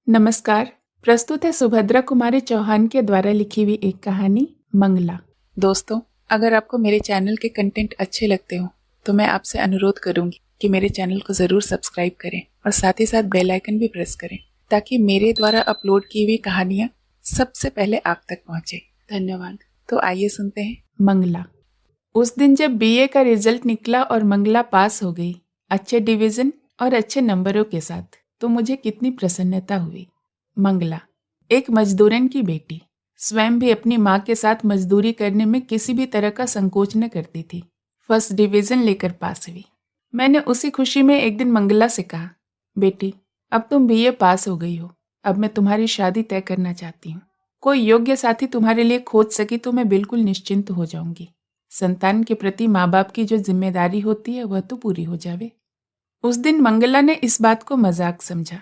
नमस्कार। प्रस्तुत है सुभद्रा कुमारी चौहान के द्वारा लिखी हुई एक कहानी मंगला। दोस्तों, अगर आपको मेरे चैनल के कंटेंट अच्छे लगते हो तो मैं आपसे अनुरोध करूंगी कि मेरे चैनल को ज़रूर सब्सक्राइब करें और साथ ही साथ बेल आइकन भी प्रेस करें ताकि मेरे द्वारा अपलोड की हुई कहानियाँ सबसे पहले आप तक पहुँचे। धन्यवाद। तो आइए सुनते हैं मंगला। उस दिन जब बीए का रिजल्ट निकला और मंगला पास हो गई, अच्छे डिवीजन और अच्छे नंबरों के साथ, तो मुझे कितनी प्रसन्नता हुई। मंगला एक मजदूरन की बेटी, स्वयं भी अपनी माँ के साथ मजदूरी करने में किसी भी तरह का संकोच न करती थी। फर्स्ट डिवीजन लेकर पास हुई। मैंने उसी खुशी में एक दिन मंगला से कहा, बेटी अब तुम बीए पास हो गई हो, अब मैं तुम्हारी शादी तय करना चाहती हूँ। कोई योग्य साथी तुम्हारे लिए खोज सकी तो मैं बिल्कुल निश्चिंत हो जाऊंगी। संतान के प्रति माँ बाप की जो जिम्मेदारी होती है वह तो पूरी हो जावे। उस दिन मंगला ने इस बात को मजाक समझा,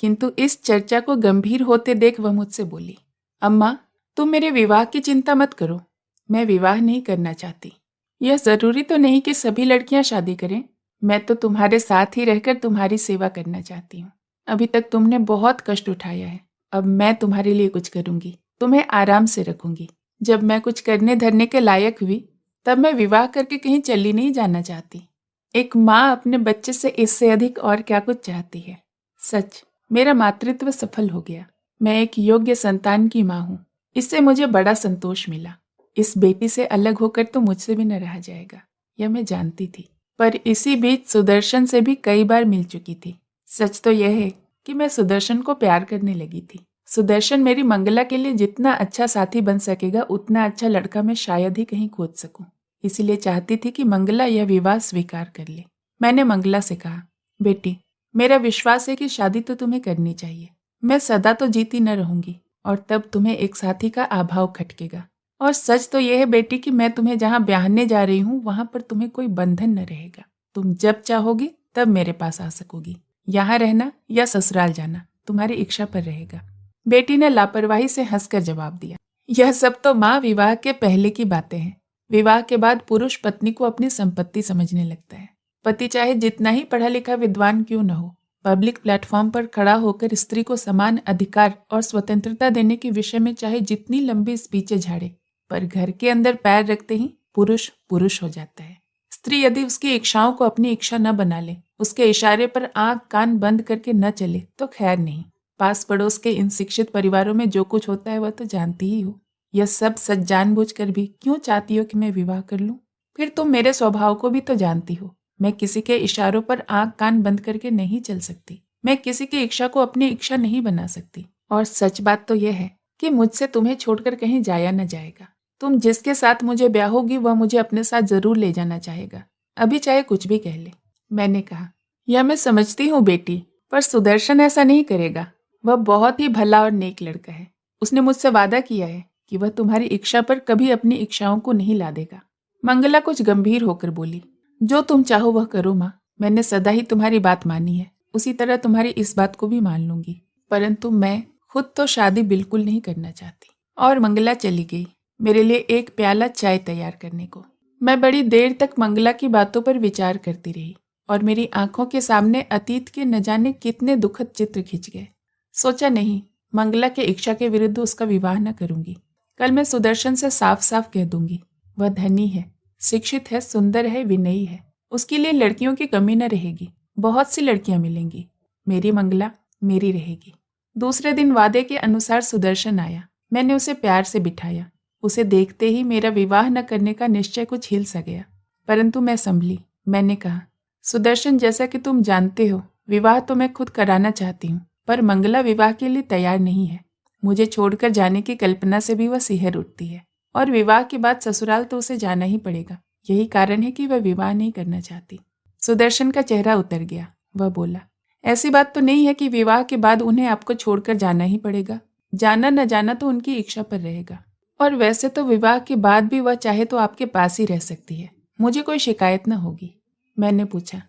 किंतु इस चर्चा को गंभीर होते देख वह मुझसे बोली, अम्मा तुम मेरे विवाह की चिंता मत करो, मैं विवाह नहीं करना चाहती। यह जरूरी तो नहीं कि सभी लड़कियां शादी करें। मैं तो तुम्हारे साथ ही रहकर तुम्हारी सेवा करना चाहती हूँ। अभी तक तुमने बहुत कष्ट उठाया है, अब मैं तुम्हारे लिए कुछ करूंगी, तुम्हें आराम से रखूंगी। जब मैं कुछ करने धरने के लायक हुई तब मैं विवाह करके कहीं चली नहीं जाना चाहती। एक माँ अपने बच्चे से इससे अधिक और क्या कुछ चाहती है। सच, मेरा मातृत्व सफल हो गया। मैं एक योग्य संतान की माँ हूँ, इससे मुझे बड़ा संतोष मिला। इस बेटी से अलग होकर तो मुझसे भी न रहा जाएगा, यह मैं जानती थी। पर इसी बीच सुदर्शन से भी कई बार मिल चुकी थी। सच तो यह है कि मैं सुदर्शन को प्यार करने लगी थी। सुदर्शन मेरी मंगला के लिए जितना अच्छा साथी बन सकेगा उतना अच्छा लड़का मैं शायद ही कहीं खोज सकूं। इसीलिए चाहती थी कि मंगला यह विवाह स्वीकार कर ले। मैंने मंगला से कहा, बेटी मेरा विश्वास है कि शादी तो तुम्हें करनी चाहिए। मैं सदा तो जीती न रहूंगी और तब तुम्हें एक साथी का अभाव खटकेगा। और सच तो यह है बेटी कि मैं तुम्हें जहाँ ब्याहने जा रही हूँ वहां पर तुम्हें कोई बंधन न रहेगा। तुम जब चाहोगी तब मेरे पास आ सकोगी। यहाँ रहना या ससुराल जाना तुम्हारी इच्छा पर रहेगा। बेटी ने लापरवाही से हंसकर जवाब दिया, यह सब तो माँ विवाह के पहले की बातें हैं। विवाह के बाद पुरुष पत्नी को अपनी संपत्ति समझने लगता है। पति चाहे जितना ही पढ़ा लिखा विद्वान क्यों न हो, पब्लिक प्लेटफॉर्म पर खड़ा होकर स्त्री को समान अधिकार और स्वतंत्रता देने के विषय में चाहे जितनी लंबी स्पीचें झाड़े, पर घर के अंदर पैर रखते ही पुरुष पुरुष हो जाता है। स्त्री यदि उसकी इच्छाओं को अपनी इच्छा न बना ले, उसके इशारे पर आंख कान बंद करके न चले तो खैर नहीं। पास पड़ोस के इन शिक्षित परिवारों में जो कुछ होता है वह तो जानती ही हो। यह सब सच जानबूझकर भी क्यों चाहती हो कि मैं विवाह कर लूं? फिर तुम मेरे स्वभाव को भी तो जानती हो। मैं किसी के इशारों पर आंख कान बंद करके नहीं चल सकती। मैं किसी की इच्छा को अपनी इच्छा नहीं बना सकती। और सच बात तो यह है कि मुझसे तुम्हें छोड़कर कहीं जाया न जाएगा। तुम जिसके साथ मुझे ब्याहोगी वह मुझे अपने साथ जरूर ले जाना चाहेगा, अभी चाहे कुछ भी कह ले। मैंने कहा, यह मैं समझती हूँ बेटी, पर सुदर्शन ऐसा नहीं करेगा। वह बहुत ही भला और नेक लड़का है। उसने मुझसे वादा किया है कि वह तुम्हारी इच्छा पर कभी अपनी इच्छाओं को नहीं ला देगा। मंगला कुछ गंभीर होकर बोली, जो तुम चाहो वह करो माँ। मैंने सदा ही तुम्हारी बात मानी है, उसी तरह तुम्हारी इस बात को भी मान लूंगी। परंतु मैं खुद तो शादी बिल्कुल नहीं करना चाहती। और मंगला चली गई मेरे लिए एक प्याला चाय तैयार करने को। मैं बड़ी देर तक मंगला की बातों पर विचार करती रही और मेरी आंखों के सामने अतीत के न जाने कितने दुखद चित्र खिंच गए। सोचा नहीं, मंगला के इच्छा के विरुद्ध उसका विवाह न करूंगी। कल मैं सुदर्शन से साफ साफ कह दूंगी, वह धनी है, शिक्षित है, सुंदर है, विनयी है। उसके लिए लड़कियों की कमी न रहेगी। बहुत सी लड़कियां मिलेंगी। मेरी मंगला मेरी रहेगी। दूसरे दिन वादे के अनुसार सुदर्शन आया। मैंने उसे प्यार से बिठाया। उसे देखते ही मेरा विवाह न करने का निश्चय कुछ हिल सा गया, परंतु मैं संभली। मैंने कहा, सुदर्शन जैसा कि तुम जानते हो, विवाह तो मैं खुद कराना चाहती हूँ, पर मंगला विवाह के लिए तैयार नहीं है। मुझे छोड़कर जाने की कल्पना से भी वह सिहर उठती है और विवाह के बाद ससुराल तो उसे जाना ही पड़ेगा। यही कारण है कि वह विवाह नहीं करना चाहती। सुदर्शन का चेहरा उतर गया। वह बोला, ऐसी बात तो नहीं है कि विवाह के बाद उन्हें आपको छोड़कर जाना ही पड़ेगा। जाना न जाना तो उनकी इच्छा पर रहेगा। और वैसे तो विवाह के बाद भी वह चाहे तो आपके पास ही रह सकती है, मुझे कोई शिकायत न होगी। मैंने पूछा,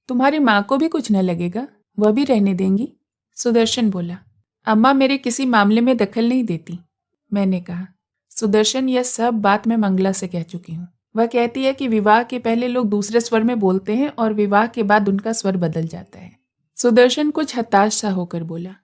तुम्हारी माँ को भी कुछ न लगेगा? वह भी रहने देंगी? सुदर्शन बोला, अम्मा मेरे किसी मामले में दखल नहीं देती। मैंने कहा, सुदर्शन यह सब बात मैं मंगला से कह चुकी हूँ। वह कहती है कि विवाह के पहले लोग दूसरे स्वर में बोलते हैं और विवाह के बाद उनका स्वर बदल जाता है। सुदर्शन कुछ हताश सा होकर बोला,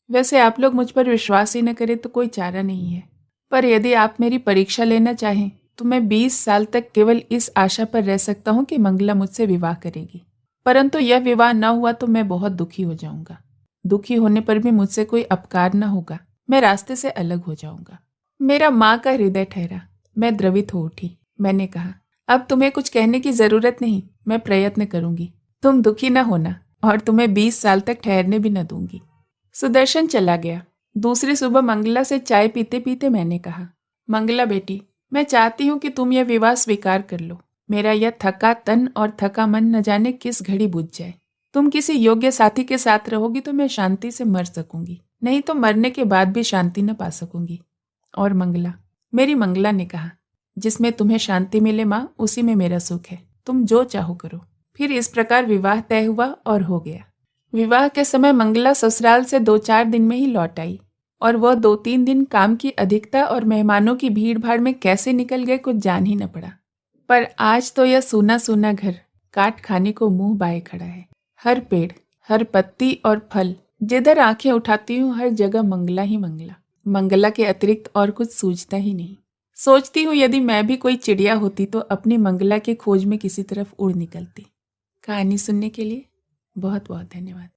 वैसे आप लोग मुझ पर विश्वास ही न करें तो कोई चारा नहीं है, पर यदि आप मेरी परीक्षा लेना चाहें तो मैं 20 साल तक केवल इस आशा पर रह सकता हूँ कि मंगला मुझसे विवाह करेगी। परंतु यह विवाह न हुआ तो मैं बहुत दुखी हो जाऊंगा। दुखी होने पर भी मुझसे कोई अपकार न होगा, मैं रास्ते से अलग हो जाऊंगा। मेरा माँ का हृदय ठहरा। मैं द्रवित हो उठी। मैंने कहा, अब तुम्हें कुछ कहने की जरूरत नहीं, मैं प्रयत्न करूंगी। तुम दुखी न होना और तुम्हें 20 साल तक ठहरने भी न दूंगी। सुदर्शन चला गया। दूसरी सुबह मंगला से चाय पीते पीते मैंने कहा, मंगला बेटी, मैं चाहती हूँ कि तुम यह विवाह स्वीकार कर लो। मेरा यह थका तन और थका मन न जाने किस घड़ी बुझ जाए। तुम किसी योग्य साथी के साथ रहोगी तो मैं शांति से मर सकूंगी, नहीं तो मरने के बाद भी शांति न पा सकूंगी। और मंगला, मेरी मंगला ने कहा, जिसमें तुम्हें शांति मिले माँ, उसी में मेरा सुख है। तुम जो चाहो करो। फिर इस प्रकार विवाह तय हुआ और हो गया। विवाह के समय मंगला ससुराल से 2-4 दिन में ही लौट आई, और वह 2-3 दिन काम की अधिकता और मेहमानों की भीड़ भाड़ में कैसे निकल गए कुछ जान ही न पड़ा। पर आज तो यह सूना सूना घर काट खाने को मुंह बाए खड़ा है। हर पेड़, हर पत्ती और फल, जिधर आंखें उठाती हूँ हर जगह मंगला ही मंगला। मंगला के अतिरिक्त और कुछ सूझता ही नहीं। सोचती हूँ यदि मैं भी कोई चिड़िया होती तो अपनी मंगला की खोज में किसी तरफ उड़ निकलती। कहानी सुनने के लिए बहुत बहुत धन्यवाद।